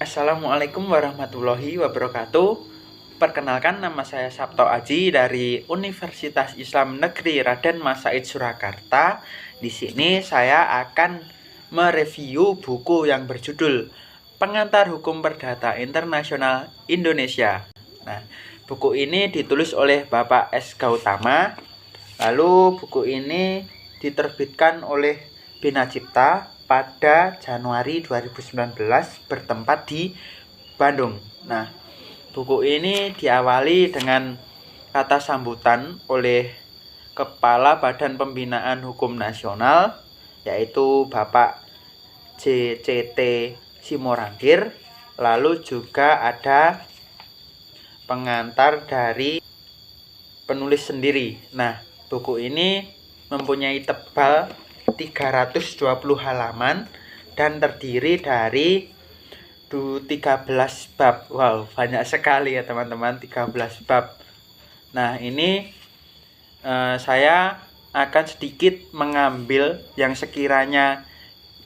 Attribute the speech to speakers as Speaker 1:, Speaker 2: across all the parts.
Speaker 1: Assalamualaikum warahmatullahi wabarakatuh. Perkenalkan, nama saya Sabto Aji dari Universitas Islam Negeri Raden Mas Said Surakarta. Di sini saya akan mereview buku yang berjudul Pengantar Hukum Perdata Internasional Indonesia. Nah, buku ini ditulis oleh Bapak S. Gautama. Lalu buku ini diterbitkan oleh Bina Cipta pada Januari 2019 bertempat di Bandung. Nah, buku ini diawali dengan kata sambutan oleh Kepala Badan Pembinaan Hukum Nasional, yaitu Bapak JCT Simorangkir. Lalu juga ada pengantar dari penulis sendiri. Nah, buku ini mempunyai tebal 320 halaman dan terdiri dari 13 bab. Wow, banyak sekali ya teman-teman, 13 bab. Nah, ini saya akan sedikit mengambil yang sekiranya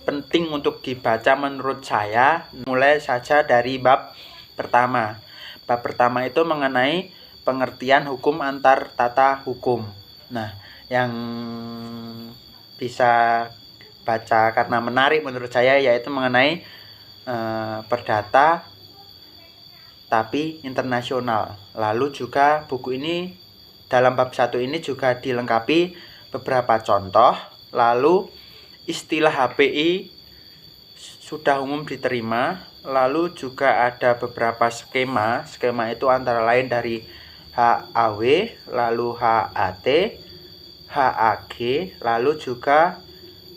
Speaker 1: penting untuk dibaca menurut saya. Mulai saja dari bab pertama. Bab pertama itu mengenai pengertian hukum antar tata hukum. Nah, yang bisa baca karena menarik menurut saya yaitu mengenai perdata tapi internasional. Lalu juga buku ini dalam bab 1 ini juga dilengkapi beberapa contoh. Lalu istilah HPI sudah umum diterima. Lalu juga ada beberapa skema. Skema itu antara lain dari HAW, lalu HAT, HAG, lalu juga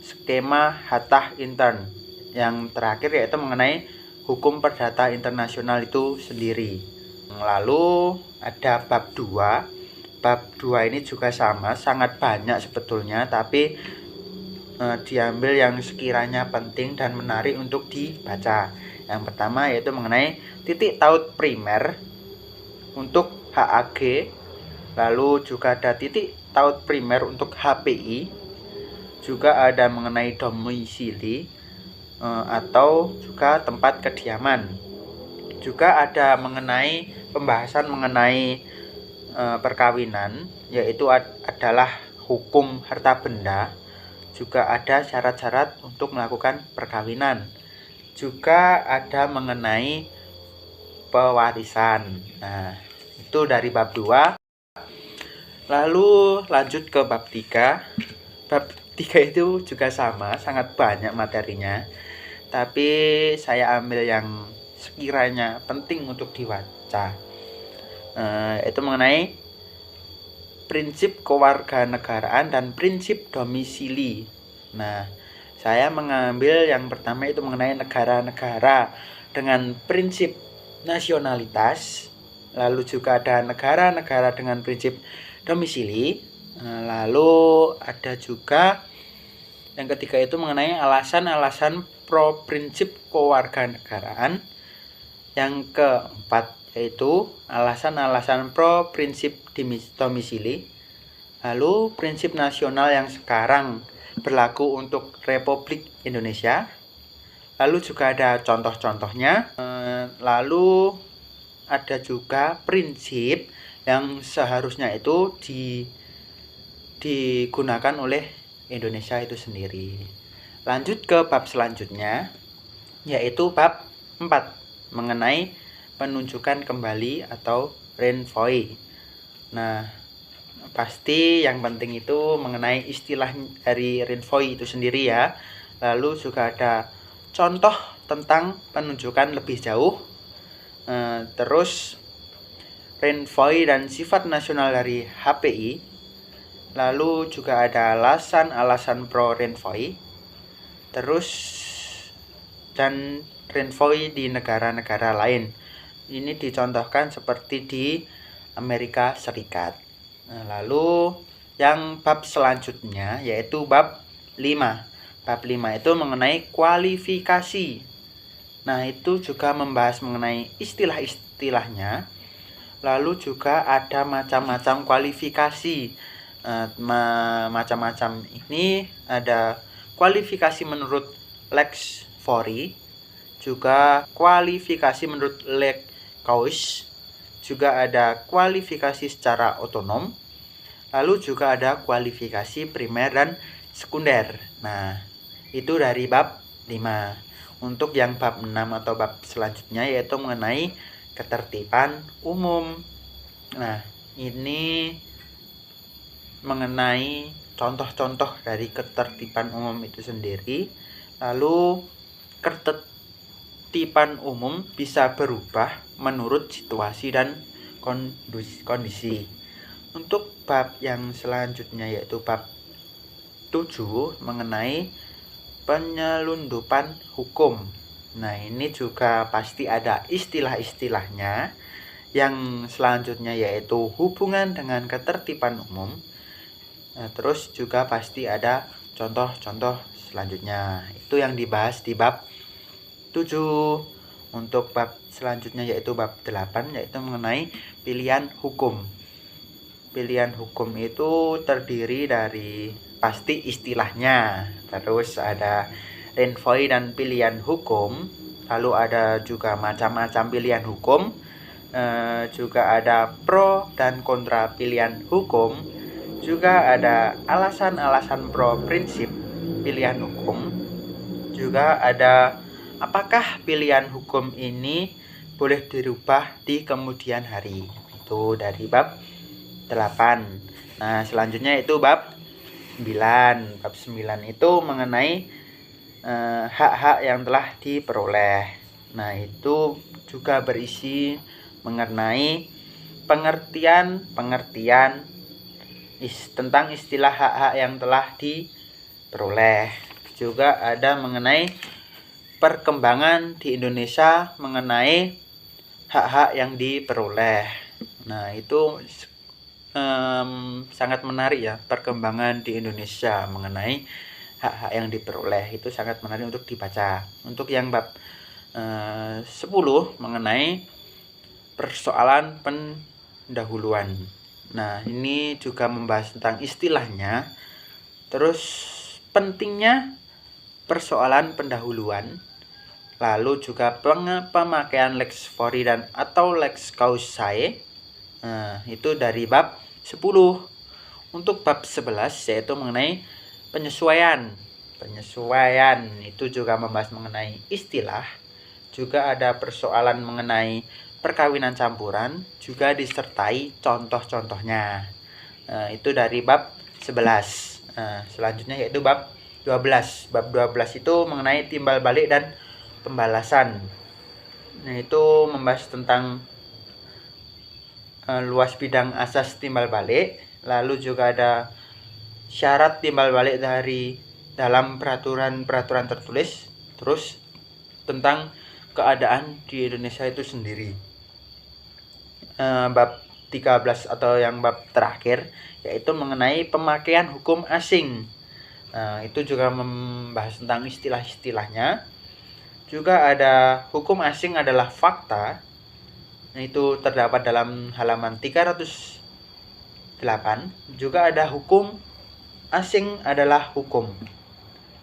Speaker 1: skema Hattah Intern. Yang terakhir yaitu mengenai hukum perdata internasional itu sendiri. Lalu ada bab 2. Bab 2 ini juga sama, sangat banyak sebetulnya, tapi diambil yang sekiranya penting dan menarik untuk dibaca. Yang pertama yaitu mengenai titik taut primer untuk HAG. Lalu juga ada titik taut primer untuk HPI, juga ada mengenai domisili atau juga tempat kediaman, juga ada mengenai pembahasan mengenai perkawinan, yaitu adalah hukum harta benda, juga ada syarat-syarat untuk melakukan perkawinan, juga ada mengenai pewarisan. Nah, itu dari bab 2. Lalu lanjut ke bab 3. Bab 3 itu juga sama, sangat banyak materinya, tapi saya ambil yang sekiranya penting untuk dibaca, itu mengenai prinsip kewarganegaraan dan prinsip domisili. Nah, saya mengambil yang pertama itu mengenai negara-negara dengan prinsip nasionalitas. Lalu juga ada negara-negara dengan prinsip domisili. Lalu ada juga yang ketiga itu mengenai alasan-alasan pro prinsip kewarganegaraan. Yang keempat yaitu alasan-alasan pro prinsip domisili. Lalu prinsip nasional yang sekarang berlaku untuk Republik Indonesia. Lalu juga ada contoh-contohnya. Lalu ada juga prinsip yang seharusnya itu digunakan oleh Indonesia itu sendiri. Lanjut ke bab selanjutnya, yaitu bab 4 mengenai penunjukan kembali atau renvoi. Nah, pasti yang penting itu mengenai istilah dari renvoi itu sendiri ya. Lalu juga ada contoh tentang penunjukan lebih jauh. Terus renvoi dan sifat nasional dari HPI. Lalu juga ada alasan-alasan pro renvoi. Terus dan renvoi di negara-negara lain. Ini dicontohkan seperti di Amerika Serikat. Nah, lalu yang bab selanjutnya yaitu bab 5. Bab 5 itu mengenai kualifikasi. Nah, itu juga membahas mengenai istilah-istilahnya. Lalu juga ada macam-macam kualifikasi. Macam-macam ini ada kualifikasi menurut Lex Fori, juga kualifikasi menurut Lekauss, juga ada kualifikasi secara otonom, lalu juga ada kualifikasi primer dan sekunder. Nah, itu dari bab 5. Untuk yang bab 6 atau bab selanjutnya yaitu mengenai ketertiban umum. Nah, ini mengenai contoh-contoh dari ketertiban umum itu sendiri. Lalu ketertiban umum bisa berubah menurut situasi dan kondisi. Untuk bab yang selanjutnya yaitu bab 7 mengenai penyelundupan hukum. Nah, ini juga pasti ada istilah-istilahnya. Yang selanjutnya yaitu hubungan dengan ketertiban umum. Nah, terus juga pasti ada contoh-contoh selanjutnya. Itu yang dibahas di bab 7. Untuk bab selanjutnya yaitu bab 8 yaitu mengenai pilihan hukum. Pilihan hukum itu terdiri dari pasti istilahnya. Terus ada renvoi dan pilihan hukum. Lalu ada juga macam-macam pilihan hukum. Juga ada pro dan kontra pilihan hukum. Juga ada alasan-alasan pro prinsip pilihan hukum. Juga ada apakah pilihan hukum ini boleh dirubah di kemudian hari. Itu dari bab 8. Nah, selanjutnya itu bab 9. Bab 9 itu mengenai hak-hak yang telah diperoleh. Nah, itu juga berisi mengenai pengertian tentang istilah hak-hak yang telah diperoleh. Juga ada mengenai perkembangan di Indonesia mengenai hak-hak yang diperoleh. Nah, itu sangat menarik ya, perkembangan di Indonesia mengenai hak-hak yang diperoleh. Itu sangat menarik untuk dibaca. Untuk yang bab 10 mengenai persoalan pendahuluan. Nah, ini juga membahas tentang istilahnya. Terus pentingnya persoalan pendahuluan. Lalu juga pemakaian lex fori dan atau lex causae. Nah, itu dari bab 10. Untuk bab 11 yaitu mengenai penyesuaian. Penyesuaian itu juga membahas mengenai istilah. Juga ada persoalan mengenai perkawinan campuran, juga disertai contoh-contohnya. Nah, itu dari bab 11. Nah, selanjutnya yaitu bab 12. Bab 12 itu mengenai timbal balik dan pembalasan. Nah, itu membahas tentang luas bidang asas timbal balik. Lalu juga ada syarat timbal balik dari dalam peraturan tertulis. Terus tentang keadaan di Indonesia itu sendiri. Bab 13 atau yang bab terakhir yaitu mengenai pemakaian hukum asing. Nah, itu juga membahas tentang istilah-istilahnya. Juga ada hukum asing adalah fakta. Nah, itu terdapat dalam halaman 308. Juga ada hukum asing adalah hukum.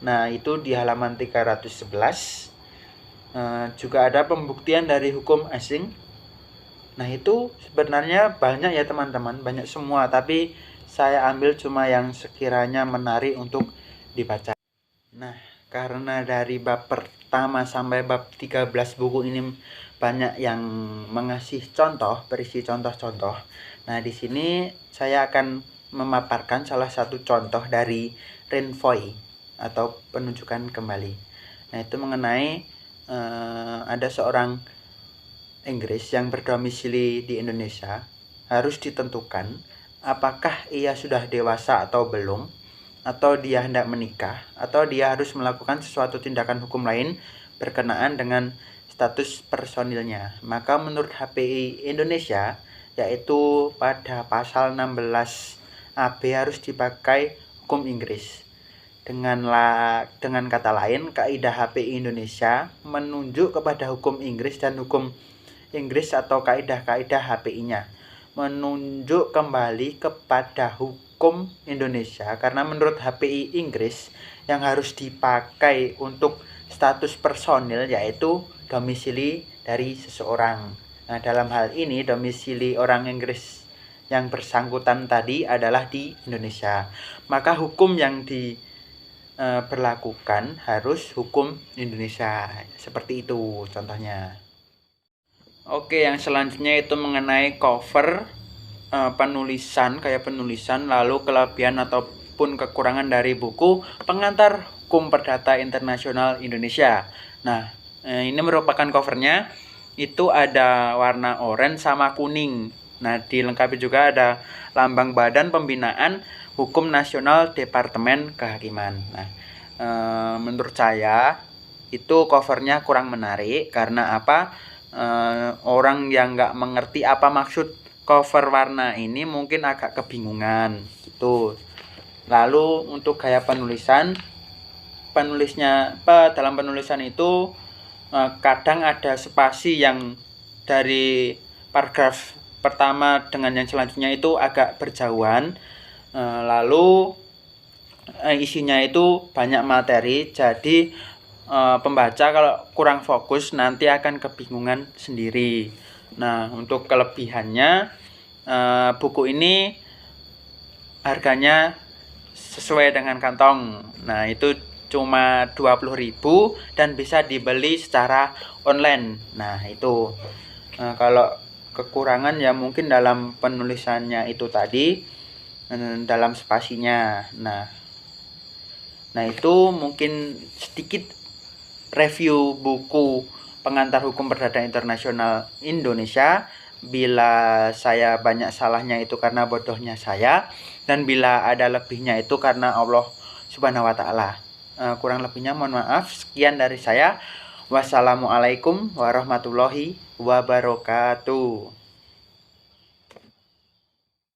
Speaker 1: Nah, itu di halaman 311. Juga ada pembuktian dari hukum asing. Nah, itu sebenarnya banyak ya teman-teman, banyak semua, tapi saya ambil cuma yang sekiranya menarik untuk dibaca. Nah, karena dari bab pertama sampai bab 13 buku ini banyak yang mengasih contoh, berisi contoh-contoh. Nah, di sini saya akan memaparkan salah satu contoh dari renvoi atau penunjukan kembali. Nah, itu mengenai ada seorang Inggris yang berdomisili di Indonesia. Harus ditentukan apakah ia sudah dewasa atau belum, atau dia hendak menikah, atau dia harus melakukan sesuatu tindakan hukum lain berkenaan dengan status personilnya. Maka menurut HPI Indonesia, yaitu pada pasal 16 AB harus dipakai hukum Inggris. Dengan kata lain, kaidah HPI Indonesia menunjuk kepada hukum Inggris dan hukum Inggris atau kaidah-kaidah HPI-nya menunjuk kembali kepada hukum Indonesia, karena menurut HPI Inggris yang harus dipakai untuk status personil, yaitu domisili dari seseorang. Nah, dalam hal ini domisili orang Inggris yang bersangkutan tadi adalah di Indonesia. Maka hukum yang diberlakukan harus hukum Indonesia. Seperti itu contohnya. Oke, yang selanjutnya itu mengenai cover penulisan, lalu kelebihan ataupun kekurangan dari buku Pengantar Hukum Perdata Internasional Indonesia. Nah, ini merupakan covernya, itu ada warna oranye sama kuning. Nah, dilengkapi juga ada lambang Badan Pembinaan Hukum Nasional Departemen Kehakiman. Nah, menurut saya itu covernya kurang menarik karena apa? Orang yang nggak mengerti apa maksud cover warna ini mungkin agak kebingungan gitu. Lalu untuk gaya penulisnya dalam penulisan itu kadang ada spasi yang dari paragraf pertama dengan yang selanjutnya itu agak berjauhan, lalu isinya itu banyak materi, jadi pembaca kalau kurang fokus nanti akan kebingungan sendiri. Nah, untuk kelebihannya, buku ini harganya sesuai dengan kantong. Nah, itu cuma 20.000 dan bisa dibeli secara online. Nah, itu kalau kekurangan ya mungkin dalam penulisannya itu tadi, dalam spasinya. Nah, itu mungkin sedikit review buku Pengantar Hukum Perdata Internasional Indonesia. Bila saya banyak salahnya itu karena bodohnya saya, dan bila ada lebihnya itu karena Allah Subhanahu wa Ta'ala. Kurang lebihnya mohon maaf. Sekian dari saya. Wassalamualaikum warahmatullahi wabarakatuh.